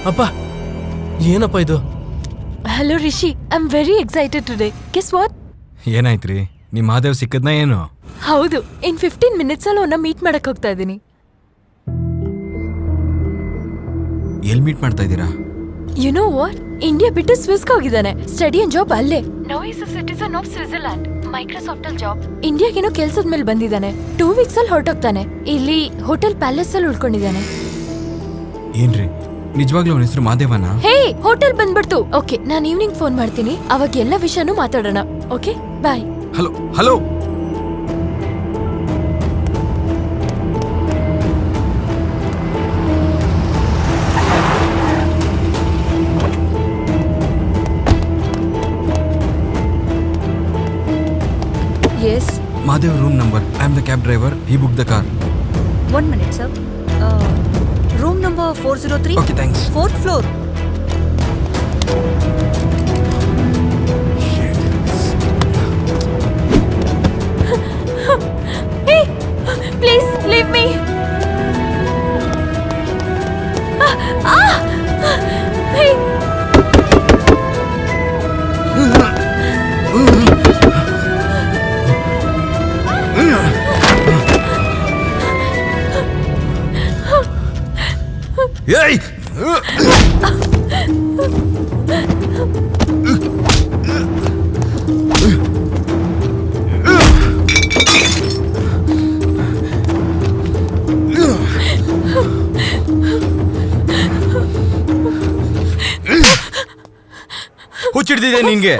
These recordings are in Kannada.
ಅಪ್ಪ ಏನಪ್ಪ ಇದು? Hello Rishi, I am very excited today. Guess what? ಏನಾಯ್ತ್ರಿ? ನಿಮ್ ಮಹಾದೇವ್ ಸಿಕ್ಕದ್ನ ಏನು? ಹೌದು, ಇನ್ 15 ಮಿನಿಟ್ಸ್ ಅಲ್ಲಿ ಅವನ್ನ ಮೀಟ್ ಮಾಡಕ್ ಹೋಗ್ತಾ ಇದೀನಿ. ಎಲ್ ಮೀಟ್ ಮಾಡ್ತಾ ಇದ್ದೀರಾ? You know what? ಇಂಡಿಯಾ ಬಿಟ್ಟು ಸ್ವಿಸ್ಗೆ ಹೋಗಿದ್ದಾನೆ. ಸ್ಟಡಿ ಅಂಡ್ ಜಾಬ್ ಅಲ್ಲೇ. Now is a citizen of Switzerland. Microsoft ಅಲ್ಲಿ ಜಾಬ್. ಇಂಡಿಯಾಗೇನೋ ಕೆಲ್ಸದ ಮೇಲೆ ಬಂದಿದ್ದಾನೆ. 2 ವೀಕ್ಸ್ ಅಲ್ಲಿ ಹೊರಟೋಗ್ತಾನೆ. ಇಲ್ಲಿ ಹೋಟೆಲ್ ಪ್ಯಾಲೇಸ್ ಅಲ್ಲಿ ಉಳ್ಕೊಂಡಿದ್ದಾನೆ. ಏನ್ರಿ ನಿಜವಾಗ್ಲೂ ಅವನ ಹೆಸರು ಮಾದೇವನ? ಹೇ, ಹೋಟೆಲ್ ಬಂದ್ಬಿಡ್ತು. ಓಕೆ, ನಾನು ಈವ್ನಿಂಗ್ ಫೋನ್ ಮಾಡ್ತೀನಿ. ಅವಾಗ ಎಲ್ಲ ವಿಷಯನೂ ಮಾತಾಡೋಣ. Okay, bye. Hello hello. Yes. Mahadev room number. I am the cab driver. He booked the car. 1 minute, sir. Room number 403. Okay, thanks. 4th floor. Hey, please leave me. Hey. Hey! ಹುಚ್ಚಿಡ್ದಿದೆ ನಿನ್ಗೆ.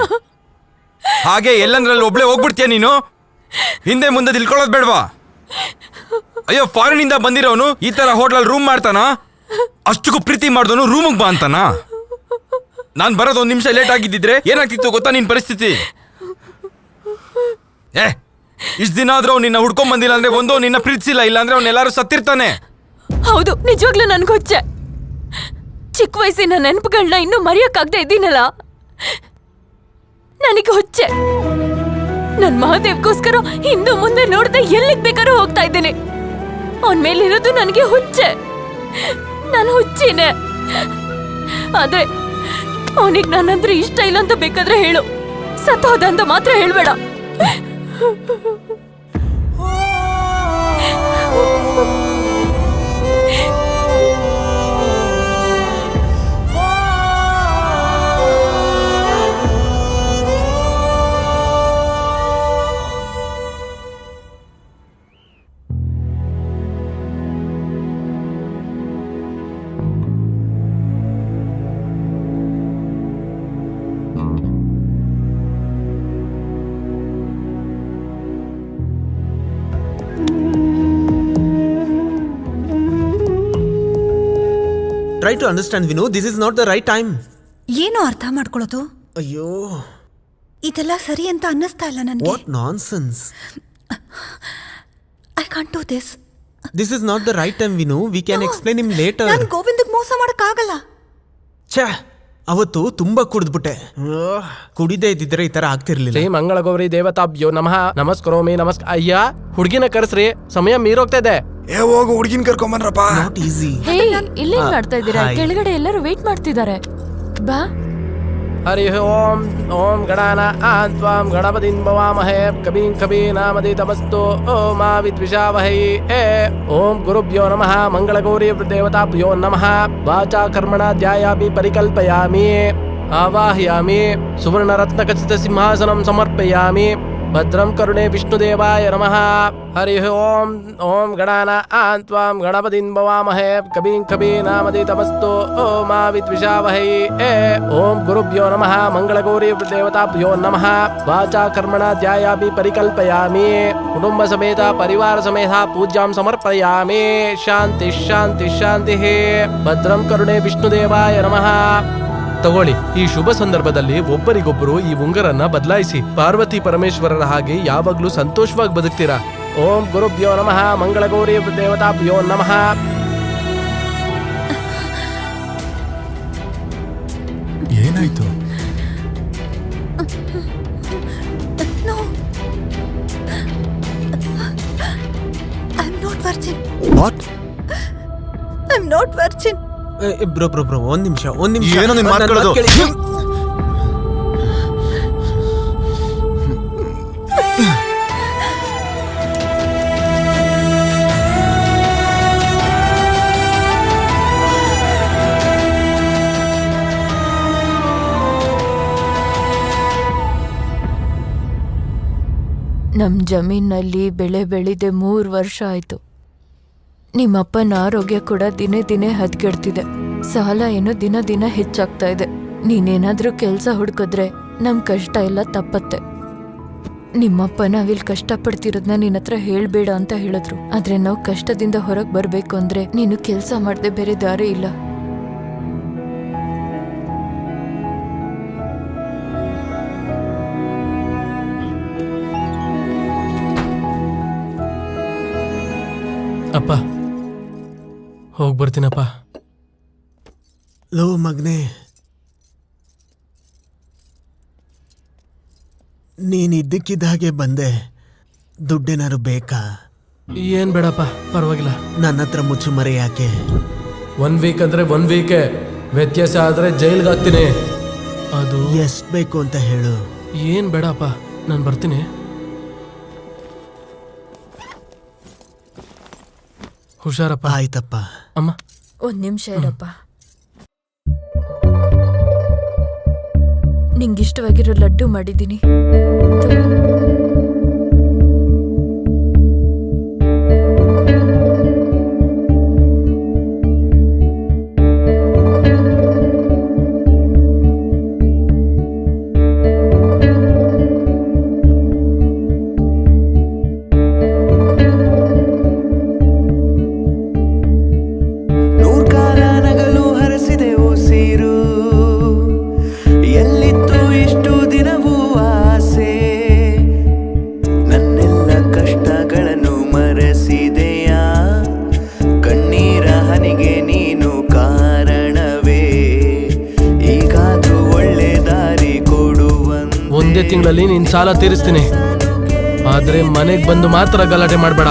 ಹಾಗೆ ಎಲ್ಲಂದ್ರಲ್ಲಿ ಒಬ್ಳೆ ಹೋಗ್ಬಿಡ್ತೀಯ ನೀನು? ಹಿಂದೆ ಮುಂದೆ ತಿಳ್ಕೊಳ್ಳೋದು ಬೇಡವಾ? ಅಯ್ಯೋ, ಫಾರಿನ್ ಇಂದ ಬಂದಿರೋನು ಈ ತರ ಹೋಟ್ಲಲ್ಲಿ ರೂಮ್ ಮಾಡ್ತಾನ? ಅಷ್ಟಕ್ಕೂ ಪ್ರೀತಿ ಮಾಡಿದವನು ರೂಮಿಗೆ ಬಾ ಅಂತಾನ? ನಾನ್ ಬರೋದು 1 ನಿಮಿಷ ಲೇಟ್ ಆಗಿದ್ದಿದ್ರೆ ಏನಾಗ್ತಿತ್ತು ಗೊತ್ತಾ ನಿನ್ ಪರಿಸ್ಥಿತಿ? ಇಷ್ಟ ದಿನ ಆದ್ರೂ ನಿನ್ನ ಹುಡ್ಕೊಂಡ್ ಬಂದಿಲ್ಲ ಅಂದ್ರೆ ಒಂದು ನಿನ್ನ ಪ್ರೀತಿಸಿಲ್ಲ, ಇಲ್ಲ ಅಂದ್ರೆ ಅವ್ನೆಲ್ಲಾರು ಸತ್ತಿರ್ತಾನೆ. ಹೌದು, ನಿಜವಾಗ್ಲೂ ನನ್ಗೊಚ್ಚೆ. ಚಿಕ್ಕ ವಯಸ್ಸಿನ ನೆನಪುಗಳನ್ನ ಇನ್ನೂ ಮರೆಯಕ್ಕಾಗದೆ ಇದ್ದೀನಲ್ಲ, ನನಗೆ ಹುಚ್ಚೆ. ನನ್ ಮಹಾದೇವ್ಗೋಸ್ಕರ ಹಿಂದೆ ಮುಂದೆ ನೋಡ್ದೆ ಎಲ್ಲಿಗ್ ಬೇಕಾದ್ರೂ ಹೋಗ್ತಾ ಇದ್ದೇನೆ. ಅವನ್ ಮೇಲಿರೋದು ನನಗೆ ಹುಚ್ಚೆ. ನಾನು ಹುಚ್ಚಿನೇ. ಆದ್ರೆ ಅವನಿಗೆ ನನ್ನಂದ್ರೆ ಇಷ್ಟ ಇಲ್ಲ ಅಂತ ಬೇಕಾದ್ರೆ ಹೇಳು, ಸತ್ತೋದ ಅಂತ ಮಾತ್ರ ಹೇಳ್ಬೇಡ. Try to understand, Vinu. This is not the right time. ಏನು ಅರ್ಥ ಮಾಡ್ಕೊಳ್ಳೋದು? ಅಯ್ಯೋ, ಇದೆಲ್ಲ ಸರಿ ಅಂತ ಅನ್ನಿಸ್ತಾ ಇಲ್ಲ ನನಗೆ. what nonsense. I can't do this. This is not the right time, Vinu. We can explain him later. ನಾನು ಗೋವಿಂದಕ್ಕೆ ಮೋಸ ಮಾಡಕ್ಕಾಗಲ್ಲ. ಛೇ, ಅವತ್ತು ತುಂಬಾ ಕುಡಿದ್ಬಿಟ್ಟೆ. ಕುಡಿದೇ ಇದ್ದಿದ್ರೆ ಈ ತರ ಆಗ್ತಿರ್ಲಿಲ್ಲ. ಶ್ರೀ ಮಂಗಳ ಗೌರಿ ದೇವತಾಭ್ಯೋ ನಮಃ. ನಮಸ್ಕರೋಮಿ. ಅಯ್ಯ, ಹುಡುಗಿನ ಕರೆಸ್ರಿ, ಸಮಯ ಮೀರೋಗ್ತಾ ಇದೆ. ಹೋಗು, ಹುಡುಗಿನ ಕರ್ಕೊಂಬನ್ರಪ್ಪ. Not easy. ಹೇ, ಇಲ್ಲೇನ್ ಮಾಡ್ತಾ ಇದ್ದೀರಾ? ಕೆಳಗಡೆ ಎಲ್ಲರೂ ವೇಟ್ ಮಾಡ್ತಿದ್ದಾರೆ. ಬಾ. ಹರಿ ಓಂ. ಓಂ ಗಣಾನ ತ್ವಾಂ ಗಣಪತಿಂ ಭವಾಮಹೇ ಕವಿಂ ಕವೀನಾಮದಿತಮಸ್ತು ಮಾ ವಿದ್ವಿಷಾವಹೈ. ಓಂ ಗುರುಭ್ಯೋ ನಮಃ. ಮಂಗಳಗೌರಿ ದೇವತಾಭ್ಯೋ ನಮಃ. ವಾಚಾ ಕರ್ಮಣ ಧ್ಯಾಯಾಮಿ ಪರಿಕಲ್ಪಯಾಮಿ. ಆವಾಹಯಾಮಿ. ಸುವರ್ಣರತ್ನಖಚಿತ ಸಿಂಹಾಸನಂ ಸಮರ್ಪಯಾಮಿ. ಭದ್ರಂ ಕರುಣೆ ವಿಷ್ಣುದೇವಾಯ ನಮಃ. ಹರಿ ಓಂ. ಓಂ ಗಣಾನ ತ್ವಾಂ ಗಣಪತಿಂ ಭವಾಮಹೇ ಕವಿಂ ಕವೀನಾಮದಿತಮಸ್ತು ಮಾ ವಿದ್ವಿಷಾವಹೈ. ಓಂ ಗುರುಭ್ಯೋ ನಮಃ. ಮಂಗಳಗೌರಿ ದೇವತಾಭ್ಯೋ ನಮಃ. ವಾಚಾ ಕರ್ಮಣ ಧ್ಯಾಯಾಮಿ ಪರಿಕಲ್ಪಯಾಮಿ. ಕುಟುಂಬ ಸಮೇತ ಪರಿವಾರ ಸಮೇತ ಪೂಜ್ಯಾಂ ಸಮರ್ಪಯಾಮಿ. ಶಾಂತಿ ಶಾಂತಿ ಶಾಂತಿ. ಭದ್ರಂ ಕರುಣೆ ವಿಷ್ಣುದೇವಾಯ ನಮಃ. ತಗೊಳ್ಳಿ, ಈ ಶುಭ ಸಂದರ್ಭದಲ್ಲಿ ಒಬ್ಬರಿಗೊಬ್ಬರು ಈ ಉಂಗರನ್ನ ಬದಲಾಯಿಸಿ ಪಾರ್ವತಿ ಪರಮೇಶ್ವರರ ಹಾಗೆ ಯಾವಾಗ್ಲೂ ಸಂತೋಷವಾಗಿ ಬದುಕ್ತೀರಾ. ಓಂ ಗುರುಭ್ಯೋ ನಮಃ. ಮಂಗಳಗೌರಿ ದೇವತಾಭ್ಯೋ ನಮಃ. ಏನಾಯ್ತು? No. I'm not virgin. What? I'm not virgin. Bro ಒಂದ್ ನಿಮಿಷ ಏನೋ ನೀನ್ ಮಾತಾಡೋದು? ನಮ್ ಜಮೀನಲ್ಲಿ ಬೆಳೆ ಬೆಳೆದೆ 3 ವರ್ಷ ಆಯ್ತು. ನಿಮ್ಮಪ್ಪನ ಆರೋಗ್ಯ ಕೂಡ ದಿನೇ ದಿನೇ ಹದ್ಗೆಡ್ತಿದೆ. ಸಾಲ ಏನೋ ದಿನ ದಿನ ಹೆಚ್ಚಾಗ್ತಾ ಇದೆ. ನೀನೇನಾದ್ರೂ ಕೆಲ್ಸ ಹುಡ್ಕಿದ್ರೆ ನಮ್ ಕಷ್ಟ ಎಲ್ಲ ತಪ್ಪತ್ತೆ. ನಿಮ್ಮಪ್ಪ ನಾವಿಲ್ ಕಷ್ಟಪಡ್ತಿರೋದ್ನ ನಿನ್ನತ್ರ ಹೇಳ್ಬೇಡ ಅಂತ ಹೇಳಿದ್ರು. ಆದ್ರೆ ನಾವು ಕಷ್ಟದಿಂದ ಹೊರಗ್ ಬರ್ಬೇಕು ಅಂದ್ರೆ ನೀನು ಕೆಲ್ಸ ಮಾಡ್ದೆ ಬೇರೆ ದಾರಿ ಇಲ್ಲ. ಅಪ್ಪ ಹೋಗಿ ಬರ್ತೀನಪ್ಪ. ಲೋ ಮಗ್ನೆ, ನೀನ್ ಇದ್ದಕ್ಕಿದ್ದ ಹಾಗೆ ಬಂದೆ. ದುಡ್ಡೇನಾರು ಬೇಕಾ? ಏನ್ ಬೇಡಪ್ಪ, ಪರವಾಗಿಲ್ಲ. ನನ್ನ ಹತ್ರ ಮುಚ್ಚುಮರೆ ಯಾಕೆ? 1 ವೀಕ್ ಅಂದ್ರೆ 1 ವೀಕೆ. ವ್ಯತ್ಯಾಸ ಆದ್ರೆ ಜೈಲ್ಗೆ ಹಾಕ್ತೀನಿ. ಅದು ಎಷ್ಟ್ ಬೇಕು ಅಂತ ಹೇಳು. ಏನ್ ಬೇಡಪ್ಪ, ನಾನು ಬರ್ತೀನಿ. ಹುಷಾರಪ್ಪ. ಆಯ್ತಪ್ಪ. ಅಮ್ಮ 1 ನಿಮಿಷ ಇರಪ್ಪ. ನಿಂಗಿಷ್ಟವಾಗಿರೋ ಲಡ್ಡು ಮಾಡಿದ್ದೀನಿ. ಒಂದೇ ತಿಂಗಳಲ್ಲಿ ನಿನ್ ಸಾಲ ತೀರಿಸ್ತೀನಿ. ಆದ್ರೆ ಮನೆಗೆ ಬಂದು ಮಾತ್ರ ಗಲಾಟೆ ಮಾಡಬೇಡ.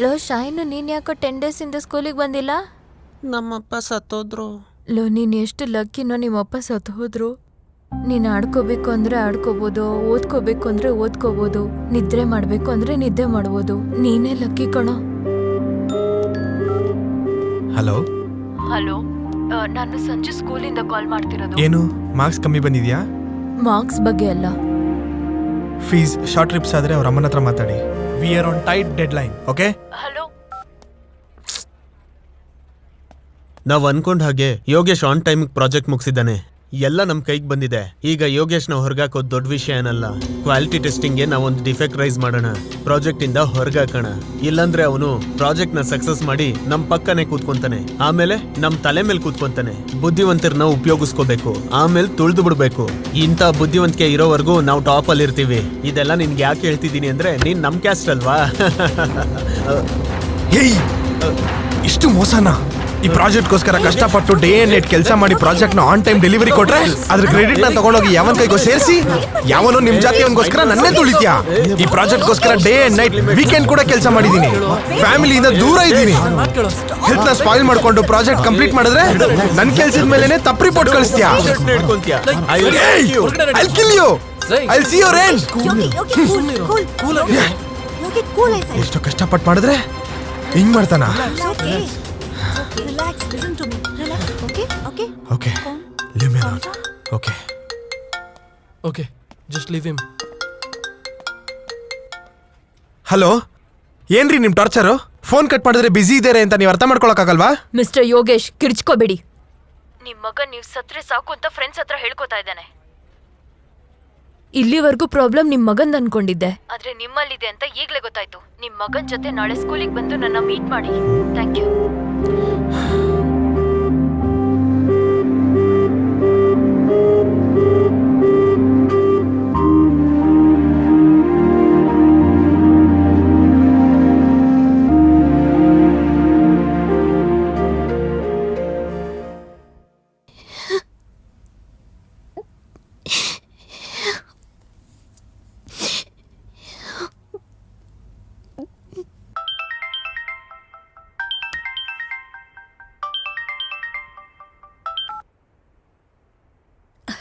ಲೋ ಶಾಯಿನು, ನೀನ್ ಯಾಕೋ 10 ಡೇಸ್ ಇಂದ ಸ್ಕೂಲಿಗೆ ಬಂದಿಲ್ಲ? ನಮ್ಮಪ್ಪ ಸತ್ತೋದ್ರು. ಲೋ, ನೀನ್ ಎಷ್ಟು ಲಕ್ಕಿನೋ, ನಿಮ್ಮಪ್ಪ ಸತ್ತು ಹೋದ್ರು. ನೀನ್ ಆಡ್ಕೋಬೇಕು ಅಂದ್ರೆ ಆಡ್ಕೋಬಹುದು, ಓದ್ಕೋಬೇಕು ಅಂದ್ರೆ ಓದ್ಕೋಬಹುದು, ನಿದ್ರೆ ಮಾಡ್ಬೇಕು ಅಂದ್ರೆ ನಿದ್ದೆ ಮಾಡ್ಬೋದು. ನೀನೇ ಲಕ್ಕಿ ಕಣೋ. ಹಲೋ ಹಲೋ, ನಾನು ಸಂಜೆ ಸ್ಕೂಲಿಂದ ಕಾಲ್ ಮಾಡ್ತಿರೋದು. ಏನು ಮಾರ್ಕ್ಸ್ ಕಮ್ಮಿ ಬಂದಿದ್ಯಾ? ಮಾರ್ಕ್ಸ್ ಬಗ್ಗೆ ಅಲ್ಲ. ಫೀಸ್ ಶಾರ್ಟ್ ಟ್ರಿಪ್ಸ್ ಆದ್ರೆ ಅವ್ರ ಅಮ್ಮನ ಹತ್ರ ಮಾತಾಡಿ. We are on tight dead line. Okay? Hello, ನಾವ್ ಅನ್ಕೊಂಡ್ ಹಾಗೆ ಯೋಗೇಶ್ ಆನ್ ಟೈಮ್ ಪ್ರಾಜೆಕ್ಟ್ ಮುಗಿಸಿದ್ದಾನೆ. ಎಲ್ಲ ನಮ್ ಕೈಗೆ ಬಂದಿದೆ. ಈಗ ಯೋಗೇಶ್ನ ಹೊರಗಾಕೋದ್ ದೊಡ್ಡ ವಿಷಯ ಏನಲ್ಲ. ಕ್ವಾಲಿಟಿ ಟೆಸ್ಟಿಂಗ್ಗೆ ನಾವೊಂದು ಡಿಫೆಕ್ಟ್ ರೈಸ್ ಮಾಡೋಣ, ಪ್ರಾಜೆಕ್ಟ್ ಇಂದ ಹೊರಗಾಕೋಣ. ಇಲ್ಲಾಂದ್ರೆ ಅವನು ಪ್ರಾಜೆಕ್ಟ್ ನ ಸಕ್ಸಸ್ ಮಾಡಿ ನಮ್ ಪಕ್ಕನೆ ಕೂತ್ಕೊಂತಾನೆ. ಆಮೇಲೆ ನಮ್ ತಲೆ ಮೇಲೆ ಕೂತ್ಕೊಂತಾನೆ. ಬುದ್ಧಿವಂತರನ್ನ ಉಪಯೋಗಿಸ್ಕೋಬೇಕು, ಆಮೇಲೆ ತುಳಿದು ಬಿಡ್ಬೇಕು. ಇಂಥ ಬುದ್ಧಿವಂತಿಕೆ ಇರೋವರೆಗೂ ನಾವು ಟಾಪ್ ಅಲ್ಲಿ ಇರ್ತೀವಿ. ಇದೆಲ್ಲ ನಿನ್ಗೆ ಯಾಕೆ ಹೇಳ್ತಿದ್ದೀನಿ ಅಂದ್ರೆ ನೀನ್ ನಮ್ ಕ್ಯಾಸ್ಟ್ ಅಲ್ವಾ? ಇಷ್ಟು ಮೋಸನಾ? ಈ ಪ್ರಾಜೆಕ್ಟ್ಗೋಸ್ಕರ ಕಷ್ಟಪಟ್ಟು ಡೇ ಅಂಡ್ ನೈಟ್ ಕೆಲಸ ಮಾಡಿ ಪ್ರಾಜೆಕ್ಟ್ ನ ಆನ್ ಟೈಮ್ ಡೆಲಿವರಿ ಕೊಟ್ರೆ ಅದ್ರ ಕ್ರೆಡಿಟ್ ನ ತಗೊಂಡೋಗಿ ಯಾವನ್ ಕೈಗೋ ಸೇರಿಸಿ ಯಾವನೋ ನಿಮ್ ಜಾತಿಯವನ್ಗೋಸ್ಕರ ನನ್ನೇ ತುಳಿತ್ಯಾ? ಈ ಪ್ರಾಜೆಕ್ಟ್ಗೋಸ್ಕರ ಡೇ ಅಂಡ್ ನೈಟ್ ವೀಕೆಂಡ್ ಕೂಡ ಕೆಲಸ ಮಾಡಿದೀನಿ. ಫ್ಯಾಮಿಲಿಯಿಂದ ದೂರ ಇದ್ದೀನಿ. ಹೆಲ್ತ್ ನ ಸ್ಪಾಯಿಲ್ ಮಾಡ್ಕೊಂಡು ಪ್ರಾಜೆಕ್ಟ್ ಕಂಪ್ಲೀಟ್ ಮಾಡಿದ್ರೆ ನನ್ ಕೆಲ್ಸದ ಮೇಲೆನೆ ತಪ್ಪು report ಕಳಿಸ್ತೀಯಾ? I'll kill you. I'll see your end. ಎಷ್ಟು ಕಷ್ಟಪಟ್ಟು ಮಾಡಿದ್ರೆ ಹಿಂಗ್ ಮಾಡ್ತಾನ? Relax, listen to me. Relax, okay? Okay? Okay. Leave me alone. Okay. Okay, just leave him. Hello, ಏನ್ರಿ ನಿಮ್ ಟಾರ್ಚರು? ಫೋನ್ ಕಟ್ ಮಾಡಿದ್ರೆ ಬಿಸಿ ಇದ್ದಾರೆ ಅಂತ ನೀವು ಅರ್ಥ ಮಾಡ್ಕೊಳಕ್ಕಾಗಲ್ವಾ? ಮಿಸ್ಟರ್ ಯೋಗೇಶ್, ಕಿರ್ಚ್ಕೋಬೇಡಿ. ನಿಮ್ ಮಗ ನೀವ್ ಸತ್ರೆ ಸಾಕು ಅಂತ ಫ್ರೆಂಡ್ಸ್ ಹತ್ರ ಹೇಳ್ಕೊತಾ ಇದ್ದಾನೆ. ಇಲ್ಲಿವರೆಗೂ ಪ್ರಾಬ್ಲಮ್ ನಿಮ್ ಮಗಂದ್ ಅನ್ಕೊಂಡಿದ್ದೆ, ಆದ್ರೆ ನಿಮ್ಮಲ್ಲಿದೆ ಅಂತ ಈಗ್ಲೇ ಗೊತ್ತಾಯ್ತು. ನಿಮ್ ಮಗನ್ ಜೊತೆ ನಾಳೆ ಸ್ಕೂಲಿಗೆ ಬಂದು ನನ್ನ ಮೀಟ್ ಮಾಡಿ. Thank you.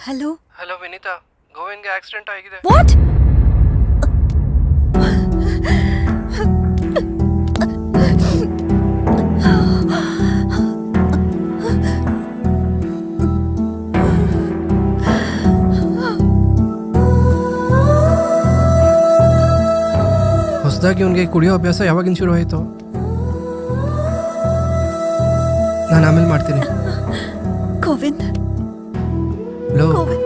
Hello hello Vineeta, ಗೋವಿಂದ್ಗೆ ಆಕ್ಸಿಡೆಂಟ್ ಆಗಿದೆ. ವಾಟ್? ಹೊಸದಾಗಿ ಅವನಿಗೆ ಕುಡಿಯೋ ಅಭ್ಯಾಸ ಯಾವಾಗಿನ ಶುರು ಆಯಿತು? ನಾನು ಆಮೇಲೆ ಮಾಡ್ತೀನಿ. ಗೋವಿಂದ್, ಲೋ, ಗೋವಿಂದ್,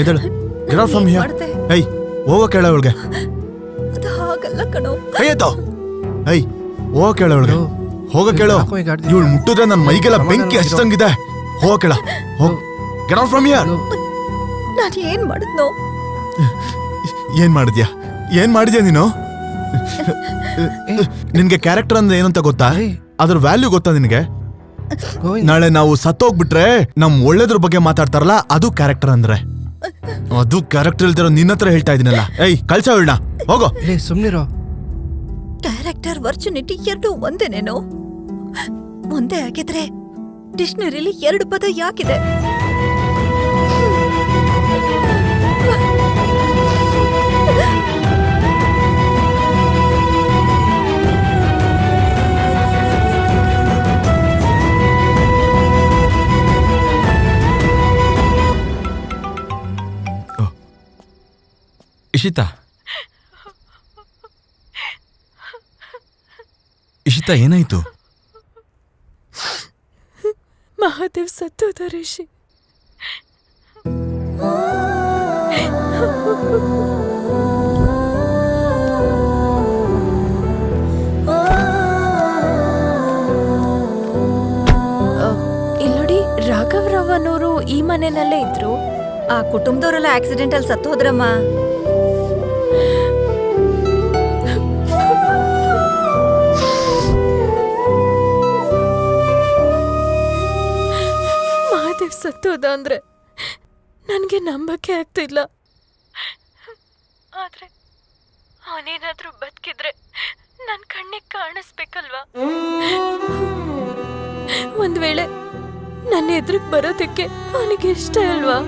ಎದಳು ಗೆಟ್ ಔಟ್ ಫ್ರಮ್ ಹಿಯರ್. ಮಾಡ್ದೆ. ಏಯ್ ಹೋಗೋ ಕೇಳ ಅವಳಿಗೆ. ಅದು ಹಾಗಲ್ಲ ಕಣೋ. ಕೈಯತ್ತೋ. ಏಯ್ ಹೋಗೋ ಕೇಳ ಅವಳಿಗೆ. ಹೋಗೋ ಕೇಳು. ಯಾಕೋ ಈಗ ಆಡ್ತಿದ್ಯಾ? ಇವಳು ಮುಟ್ಟಿದ್ರೆ ನನ್ನ ಮೈಗೆಲ್ಲ ಬೆಂಕಿ ಹಚ್ಚಂಗಿದೆ. ಹೋಗೋ ಕೇಳ. ಹೋಗ್ ಗೆಟ್ ಔಟ್ ಫ್ರಮ್ ಹಿಯರ್. ನಾನು ಏನ್ ಮಾಡಿದ್ನೋ? ಏನ್ ಮಾಡಿದ್ಯಾ? ಏನ್ ಮಾಡಿದ್ಯಾ ನೀನು? ನಿನ್ಗೆ ಕ್ಯಾರೆಕ್ಟರ್ ಅಂದ್ರೆ ಏನು ಅಂತ ಗೊತ್ತಾ? ಅದ್ರ ವ್ಯಾಲ್ಯೂ ಗೊತ್ತಾ ನಿನಗೆ? ನಾಳೆ ನಾವು ಸತ್ತೋಗ್ಬಿಟ್ರೆ ನಮ್ ಒಳ್ಳೇದ್ರ ಬಗ್ಗೆ ಮಾತಾಡ್ತಾರಲ್ಲ, ಅದು ಕ್ಯಾರೆಕ್ಟರ್ ಅಂದ್ರೆ. ಅದು ಕ್ಯಾರೆಕ್ಟರ್ ಇಲ್ದಿರೋ ನಿನ್ನ ಹತ್ರ ಹೇಳ್ತಾ ಇದೀನಲ್ಲ. ಏಯ್ ಕಳ್ಸ ಅವಳನ್ನ. ಹೋಗೋ. ಸುಮ್ನಿರೋ. ಕ್ಯಾರೆಕ್ಟರ್ ವರ್ಚುನಿಟಿ ಎರಡು ಒಂದೇನೇನೋ? ಒಂದೇ ಆಗಿದ್ರೆ ಡಿಕ್ಷನರಿಲಿ 2 ಪದ ಯಾಕಿದೆ? ಇಶಿತಾ, ಇಶಿತಾ ಏನಾಯ್ತು? ಮಹಾದೇವ್ ಸತ್ತೋದ ಋಷಿ. ಇಲ್ಲೋಡಿ, ರಾಘವರಾವ್ ಅನ್ನೋರು ಈ ಮನೆಯಲ್ಲೇ ಇದ್ರು. ಆ ಕುಟುಂಬದವರೆಲ್ಲ ಆಕ್ಸಿಡೆಂಟ್ ಅಲ್ಲಿ ಸತ್ತು ಹೋದ್ರಮ್ಮ. ಮಹಾದೇವ್ ಸತ್ತೋದ ಅಂದ್ರೆ ನನ್ಗೆ ನಂಬಕ್ಕೆ ಆಗ್ತಿಲ್ಲ. ಆದ್ರೆ ಅವನೇನಾದ್ರೂ ಬದುಕಿದ್ರೆ ನನ್ ಕಣ್ಣಿಗೆ ಕಾಣಿಸ್ಬೇಕಲ್ವಾ? ಒಂದ್ ವೇಳೆ ನನ್ನ ಎದುರಿಗೆ ಬರೋದಕ್ಕೆ ಅವನಿಗೆ ಇಷ್ಟ ಅಲ್ವಾ?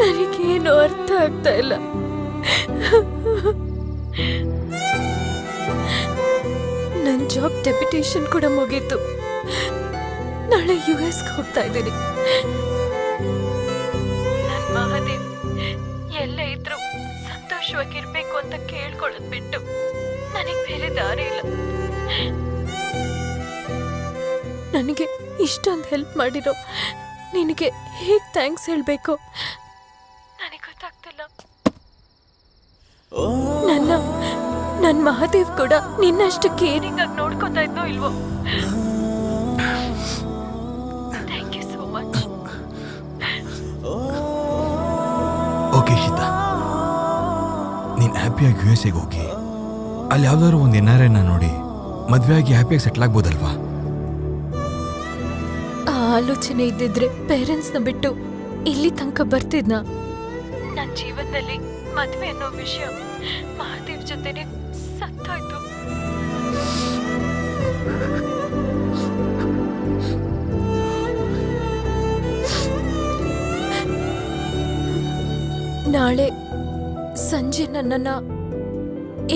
ನನಗೇನು ಅರ್ಥ ಆಗ್ತಾ ಇಲ್ಲ. ನನ್ನ ಜಾಬ್ ಡೆಪ್ಯುಟೇಷನ್ ಕೂಡ ಮುಗೀತು. ನಾಳೆ US ಹೋಗ್ತಾ ಇದ್ದೀನಿ. ನನ್ ಮಹಾದೇವ್ ಎಲ್ಲ ಇದ್ರು ಸಂತೋಷವಾಗಿರ್ಬೇಕು ಅಂತ ಕೇಳ್ಕೊಳ್ಳೋದ್ ಬಿಟ್ಟು ನನಗೆ ಬೇರೆ ದಾರಿ ಇಲ್ಲ. ನನಗೆ ಇಷ್ಟೊಂದು ಹೆಲ್ಪ್ ಮಾಡಿರೋ ನಿನಗೆ ಹೇಗೆ ಥ್ಯಾಂಕ್ಸ್ ಹೇಳಬೇಕು ನನಗೆ ಗೊತ್ತಾಗ್ತಿಲ್ಲ. ನನ್ನ ಮಹಾದೇವ್ ಕೂಡ ನಿನ್ನಷ್ಟು ಕೇರಿಂಗ್ ಆಗಿ ನೋಡ್ಕೊತಾ ಇದ್ನೋ ಇಲ್ವೋ? Thank you so much. Okay Ishita, ನೀನ್ ಹ್ಯಾಪಿಯಾಗಿ USA ಹೋಗಿ ಅಲ್ಲಿ ಯಾವ್ದಾದ್ರು ಒಂದು NRI ನೋಡಿ ಮದ್ವೆ ಆಗಿ ಹ್ಯಾಪಿಯಾಗಿ ಸೆಟ್ಲ್ ಆಗ್ಬೋದಲ್ವಾ? ಆ ಆಲೋಚನೆ ಇದ್ದಿದ್ರೆ ಪೇರೆಂಟ್ಸ್ನ ಬಿಟ್ಟು ಇಲ್ಲಿ ತನಕ ಬರ್ತಿದ್ನ. ನನ್ನ ಜೀವನದಲ್ಲಿ ಮದುವೆ ಅನ್ನೋ ವಿಷಯ ಮಹಾದೇವ್ ಜೊತೆನೆ ಸತ್ತೋಯ್ತು. ನಾಳೆ ಸಂಜೆ ನನ್ನನ್ನ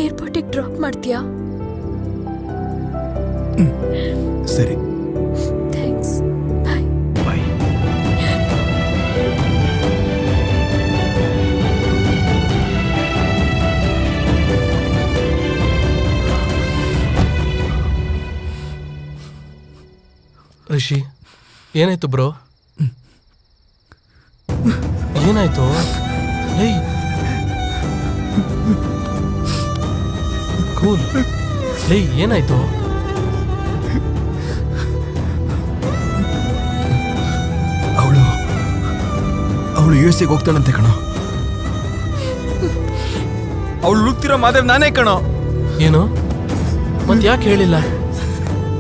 ಏರ್ಪೋರ್ಟಿಗೆ ಡ್ರಾಪ್ ಮಾಡ್ತೀಯಾ? ಸರಿ. ಥ್ಯಾಂಕ್ಸ್. ಬಾಯ್. ಬಾಯ್. ಋಷಿ, ಏನಾಯ್ತು ಬ್ರೋ? ಏನಾಯ್ತು? ಏಯ್ ಕೂಲ್. ಏಯ್ ಏನಾಯ್ತು? ಅವಳು USA ಹೋಗ್ತಾಳಂತೆ ಕಣೋ. ಅವಳು ಹುಡುಕ್ತಿರೋ ಮಾದೇವ್ ನಾನೇ ಕಣೋ. ಏನು? ಮತ್ತೆ ಯಾಕೆ ಹೇಳಿಲ್ಲ?